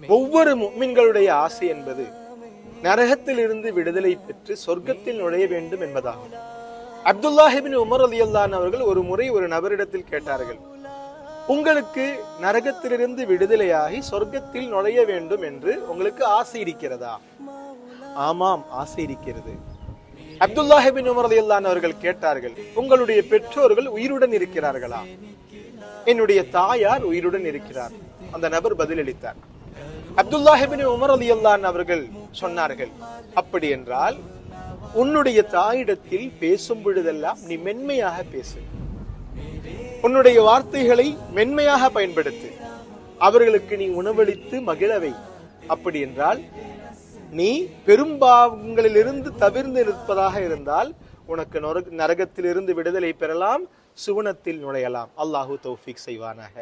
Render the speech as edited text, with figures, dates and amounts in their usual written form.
ஒவ்வொரு முஃமின்களுடைய ஆசை என்பது நரகத்தில் இருந்து விடுதலை பெற்று சொர்க்கத்தில் நுழைய வேண்டும் என்பதாகும். அப்துல்லாஹ் இப்னு உமர் ரலியல்லாஹு அன்ஹு அவர்கள் ஒரு முறை ஒரு நபரிடத்தில் கேட்டார்கள், உங்களுக்கு நரகத்திலிருந்து விடுதலையாகி சொர்க்கத்தில் நுழைய வேண்டும் என்று உங்களுக்கு ஆசை இருக்கிறதா? ஆமாம், ஆசை இருக்கிறது. அப்துல்லாஹ் இப்னு உமர் ரலியல்லாஹு அன்ஹு அவர்கள் கேட்டார்கள், உங்களுடைய பெற்றோர்கள் உயிருடன் இருக்கிறார்களா? என்னுடைய தாயார் உயிருடன் இருக்கிறார். அந்த நபர் பதிலளித்தார். அப்துல்லாஹ் இப்னு உமர் ரலியல்லாஹு அன்ஹு அவர்கள் சொன்னார்கள், அப்படி என்றால் உன்னுடைய தாயிடத்தில் பேசும் பொழுதெல்லாம் நீ மென்மையாக பேசு, உன்னுடைய வார்த்தைகளை மென்மையாக பயன்படுத்து, அவர்களுக்கு நீ உணவளித்து மகிழவை. அப்படி என்றால் நீ பெரும்பாவங்களிலிருந்து தவிர்ந்து நிற்பதாக இருந்தால் உனக்கு நரகத்திலிருந்து விடுதலை பெறலாம், சுவனத்தில் நுழையலாம். அல்லாஹு தௌஃபீக் செய்வானாக.